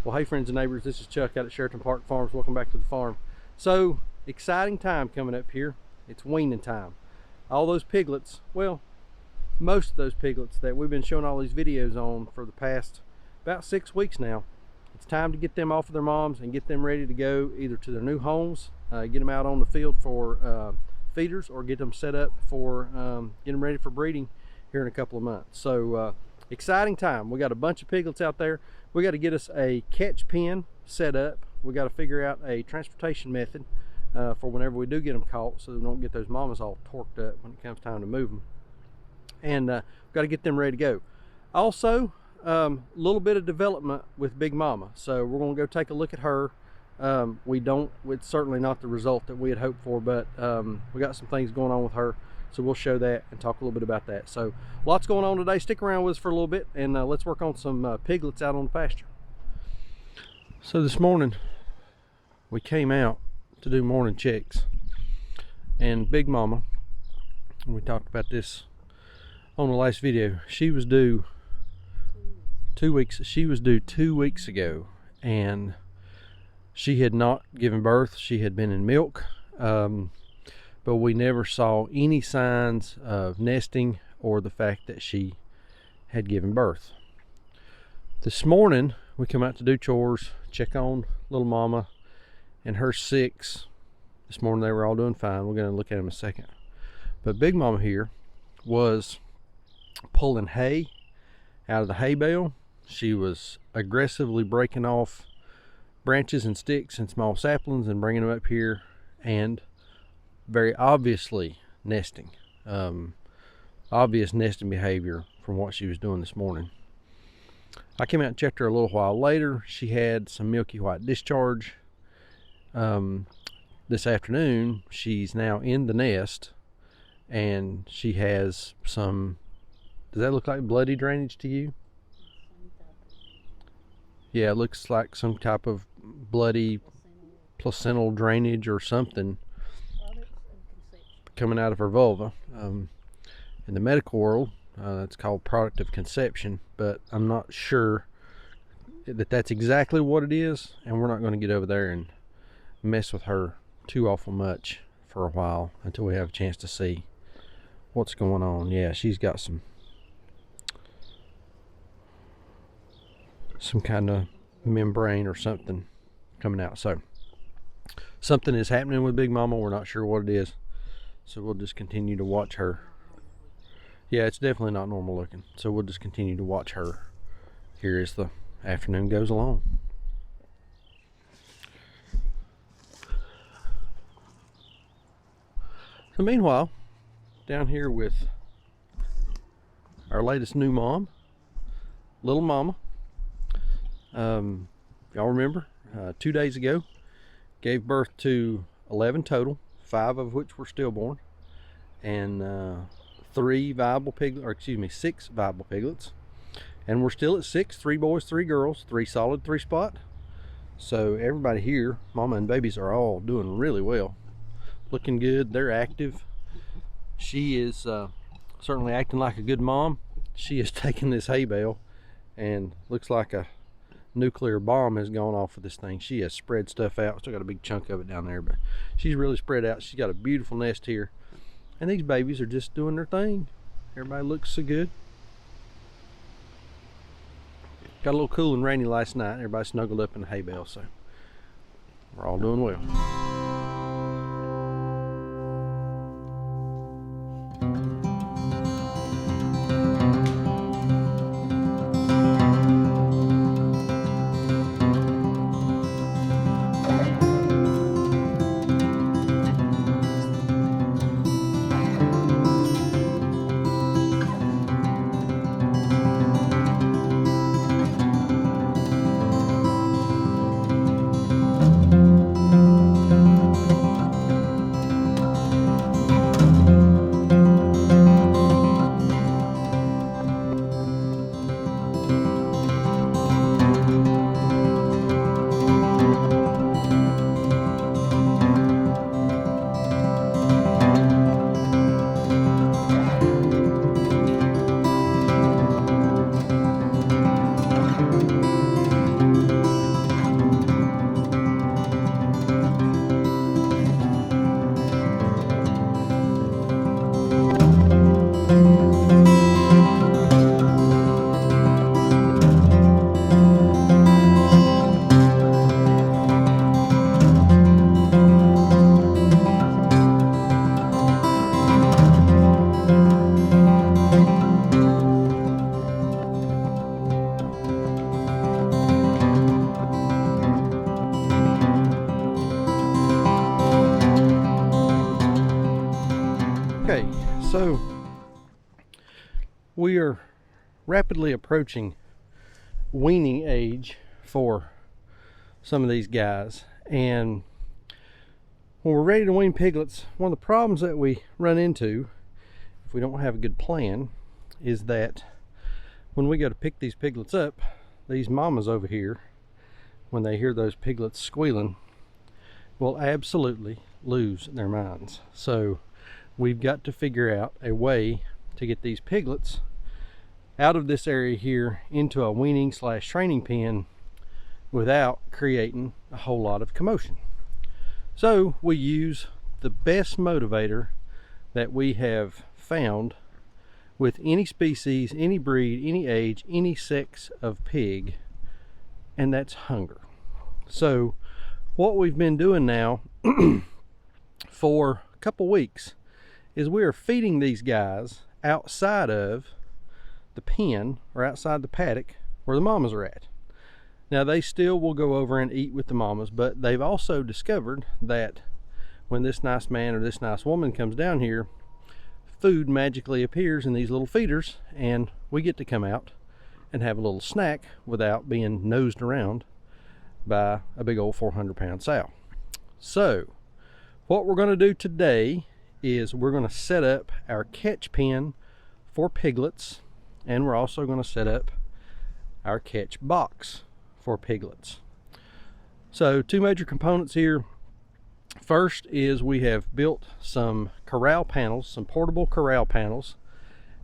Well, hey friends and neighbors, this is Chuck out at Sheraton Park Farms. Welcome back to the farm. So, exciting time coming up here. It's weaning time. All those piglets, well, most of those piglets that we've been showing all these videos on for the past about 6 weeks now, it's time to get them off of their moms and get them ready to go either to their new homes, get them out on the field for feeders, or get them set up for get them ready for breeding here in a couple of months. So exciting time. We got a bunch of piglets out there. We got to get us a catch pen set up. We got to figure out a transportation method for whenever we do get them caught, so we don't get those mamas all torqued up when it comes time to move them. And we've got to get them ready to go. Also, a little bit of development with Big Mama. So we're going to go take a look at her. It's certainly not the result that we had hoped for, but we got some things going on with her. So we'll show that and talk a little bit about that. So lots going on today. Stick around with us for a little bit, and let's work on some piglets out on the pasture. So this morning we came out to do morning checks, and Big Mama, we talked about this on the last video, she was due 2 weeks. She was due 2 weeks ago, and she had not given birth. She had been in milk, but we never saw any signs of nesting or the fact that she had given birth. This morning we come out to do chores, check on little mama and her 6. This morning they were all doing fine. We're going to look at them in a second. But Big Mama here was pulling hay out of the hay bale. She was aggressively breaking off branches and sticks and small saplings and bringing them up here, and very obviously nesting. Obvious nesting behavior from what she was doing this morning. I came out and checked her a little while later. She had some milky white discharge. This afternoon she's now in the nest, and she has some, does that look like bloody drainage to you? Yeah, it looks like some type of bloody placental drainage or something coming out of her vulva. In the medical world, it's called product of conception, but I'm not sure that that's exactly what it is, and we're not going to get over there and mess with her too awful much for a while until we have a chance to see what's going on. Yeah, she's got some kind of membrane or something coming out. So something is happening with Big Mama. We're not sure what it is, so we'll just continue to watch her. Yeah, it's definitely not normal looking, so we'll just continue to watch her here as the afternoon goes along. So meanwhile, down here with our latest new mom, little mama. Y'all remember 2 days ago gave birth to 11 total, 5 of which were stillborn, and 6 viable piglets, and we're still at 6, 3 boys, 3 girls, 3 solid 3 spot. So everybody here, mama and babies, are all doing really well, looking good. They're active. She is certainly acting like a good mom. She is taking this hay bale, and looks like a nuclear bomb has gone off of this thing. She has spread stuff out. Still got a big chunk of it down there, but she's really spread out. She's got a beautiful nest here, and these babies are just doing their thing. Everybody looks so good. Got a little cool and rainy last night. Everybody snuggled up in the hay bale, so we're all doing well. So we are rapidly approaching weaning age for some of these guys, and when we're ready to wean piglets, one of the problems that we run into if we don't have a good plan is that when we go to pick these piglets up, these mamas over here, when they hear those piglets squealing, will absolutely lose their minds. So we've got to figure out a way to get these piglets out of this area here into a weaning / training pen without creating a whole lot of commotion. So we use the best motivator that we have found with any species, any breed, any age, any sex of pig, and that's hunger. So what we've been doing now for a couple weeks is we are feeding these guys outside of the pen or outside the paddock where the mamas are at. Now they still will go over and eat with the mamas, but they've also discovered that when this nice man or this nice woman comes down here, food magically appears in these little feeders, and we get to come out and have a little snack without being nosed around by a big old 400-pound sow. So what we're going to do today is we're going to set up our catch pen for piglets, and we're also going to set up our catch box for piglets. So two major components here. First is we have built some corral panels, some portable corral panels,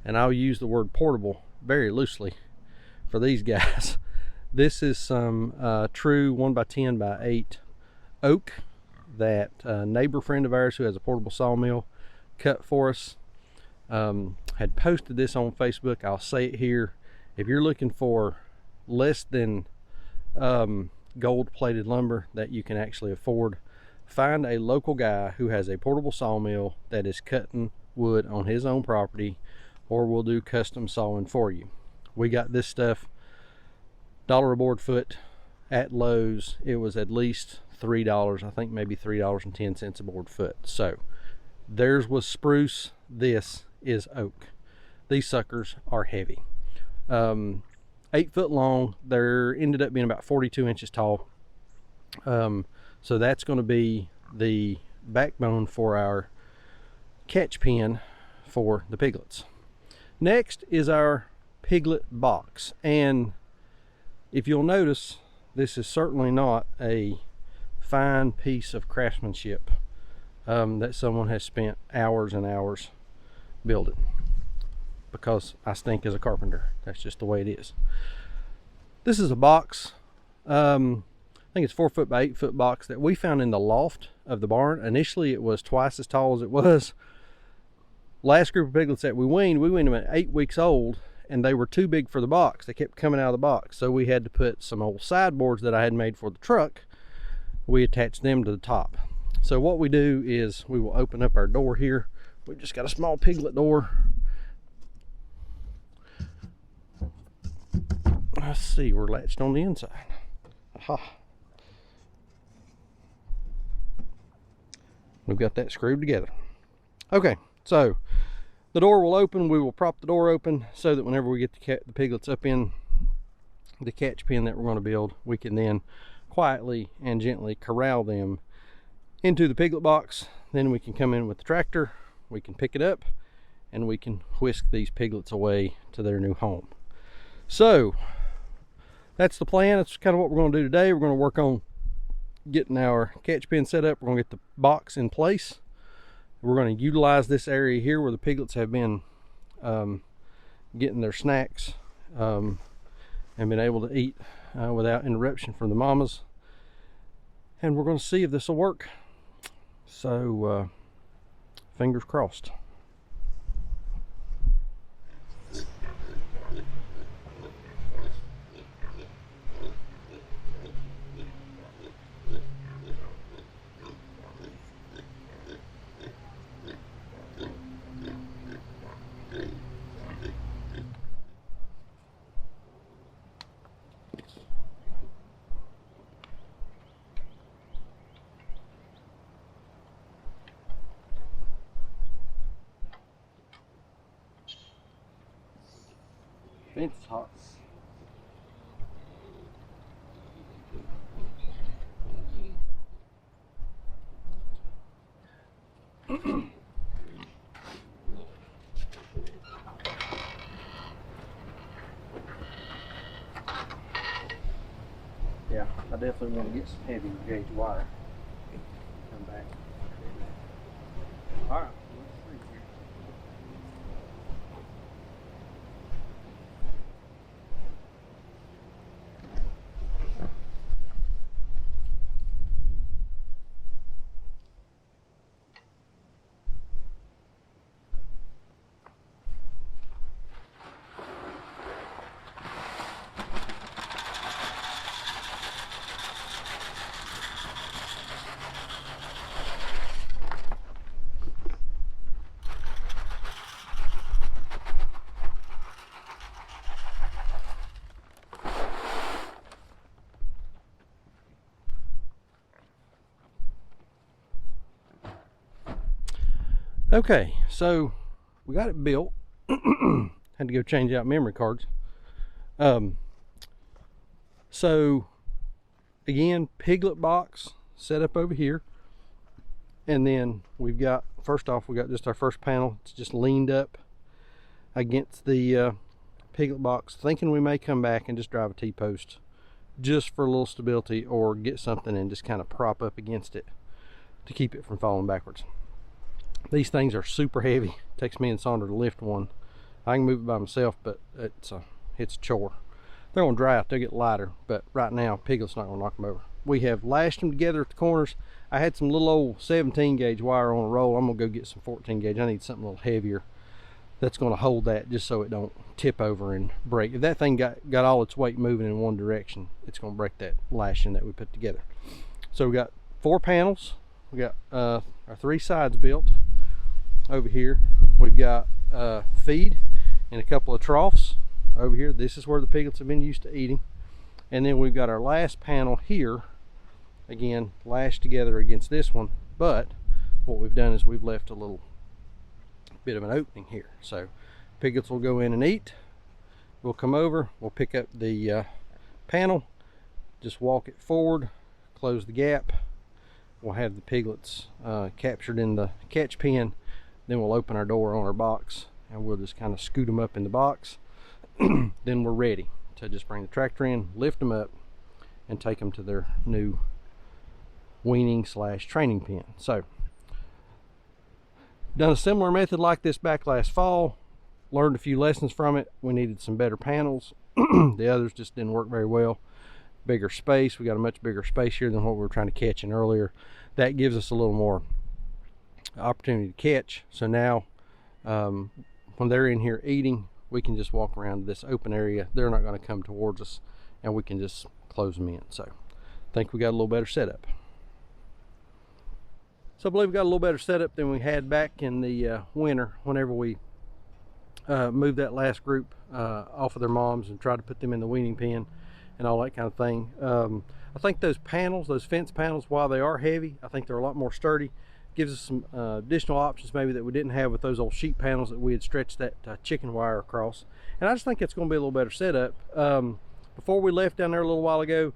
and I'll use the word portable very loosely for these guys. This is some true 1x10x8 oak that a neighbor friend of ours who has a portable sawmill cut for us. Had posted this on Facebook. I'll say it here. If you're looking for less than gold-plated lumber that you can actually afford, find a local guy who has a portable sawmill that is cutting wood on his own property, or will do custom sawing for you. We got this stuff $1 a board foot at Lowe's. It was at least $3, I think maybe $3.10 a board foot. So theirs was spruce, this is oak. These suckers are heavy. 8 foot long. They're ended up being about 42 inches tall. So that's going to be the backbone for our catch pen for the piglets. Next is our piglet box, and if you'll notice, this is certainly not a fine piece of craftsmanship that someone has spent hours and hours building, because I stink as a carpenter. That's just the way it is. This is a box, I think it's 4 foot by 8 foot box that we found in the loft of the barn. Initially it was twice as tall as it was. Last group of piglets that we weaned them at 8 weeks old, and they were too big for the box. They kept coming out of the box, so we had to put some old sideboards that I had made for the truck. We attached them to the top. So what we do is we will open up our door here. We've just got a small piglet door. Let's see, we're latched on the inside. Aha. We've got that screwed together. Okay, so the door will open. We will prop the door open so that whenever we get the piglets up in the catch pen that we're going to build, we can then quietly and gently corral them into the piglet box. Then we can come in with the tractor, we can pick it up, and we can whisk these piglets away to their new home. So that's the plan. That's kind of what we're going to do today. We're going to work on getting our catch pen set up. We're going to get the box in place. We're going to utilize this area here where the piglets have been getting their snacks and been able to eat without interruption from the mamas. And we're going to see if this will work. So fingers crossed. Fence is hot. Yeah, I definitely want to get some heavy gauge wire. Come back. All right. Okay, so we got it built. Had to go change out memory cards. So again, piglet box set up over here, and then we've got, first off, we got just our first panel. It's just leaned up against the piglet box, thinking we may come back and just drive a T-post just for a little stability, or get something and just kind of prop up against it to keep it from falling backwards. These things are super heavy. It takes me and Sandra to lift one. I can move it by myself, but it's a chore. They're gonna dry out, they'll get lighter, but right now Piglet's not gonna knock them over. We have lashed them together at the corners. I had some little old 17 gauge wire on a roll. I'm gonna go get some 14 gauge. I need something a little heavier that's gonna hold that, just so it don't tip over and break. If that thing got all its weight moving in one direction, it's gonna break that lashing that we put together. So we got 4 panels. We got our 3 sides built. Over here we've got feed and a couple of troughs over here. This is where the piglets have been used to eating. And then we've got our last panel here, again lashed together against this one, but what we've done is we've left a little bit of an opening here, so piglets will go in and eat. We'll come over, we'll pick up the panel, just walk it forward, close the gap. We'll have the piglets captured in the catch pen. Then we'll open our door on our box and we'll just kind of scoot them up in the box. Then we're ready to just bring the tractor in, lift them up, and take them to their new weaning / training pen. So, done a similar method like this back last fall. Learned a few lessons from it. We needed some better panels. The others just didn't work very well. Bigger space. We got a much bigger space here than what we were trying to catch in earlier. That gives us a little more opportunity to catch. So now when they're in here eating, we can just walk around this open area. They're not going to come towards us, and we can just close them in. So I think we got a little better setup. So I believe we got a little better setup than we had back in the winter, whenever we moved that last group off of their moms and tried to put them in the weaning pen and all that kind of thing. I think those panels, those fence panels, while they are heavy, I think they're a lot more sturdy. Gives us some additional options maybe that we didn't have with those old sheet panels that we had stretched that chicken wire across. And I just think it's going to be a little better setup. Before we left down there a little while ago,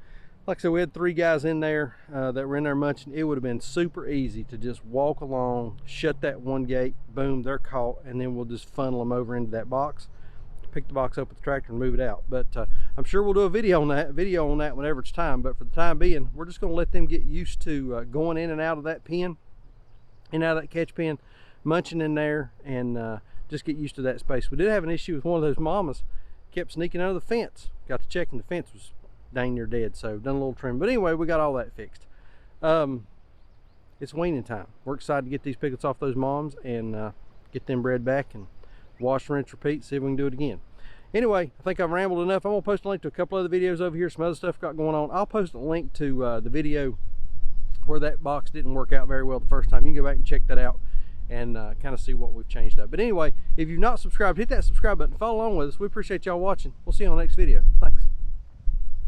like I said, we had 3 guys in there that were in there munching. It would have been super easy to just walk along, shut that one gate, boom, they're caught, and then we'll just funnel them over into that box, pick the box up with the tractor and move it out. But I'm sure we'll do a video on that whenever it's time. But for the time being, we're just going to let them get used to going in and out of that pen, in and out of that catch pen, munching in there, and just get used to that space. We did have an issue with one of those mamas, kept sneaking under the fence. Got to check and the fence was dang near dead, so done a little trim. But anyway, we got all that fixed. It's weaning time. We're excited to get these piglets off those moms and get them bred back and wash, rinse, repeat, see if we can do it again. Anyway, I think I've rambled enough. I'm gonna post a link to a couple other videos over here, some other stuff got going on. I'll post a link to the video where that box didn't work out very well the first time. You can go back and check that out and kind of see what we've changed up. But anyway, if you've not subscribed, hit that subscribe button, follow along with us. We appreciate y'all watching. We'll see you on the next video. Thanks.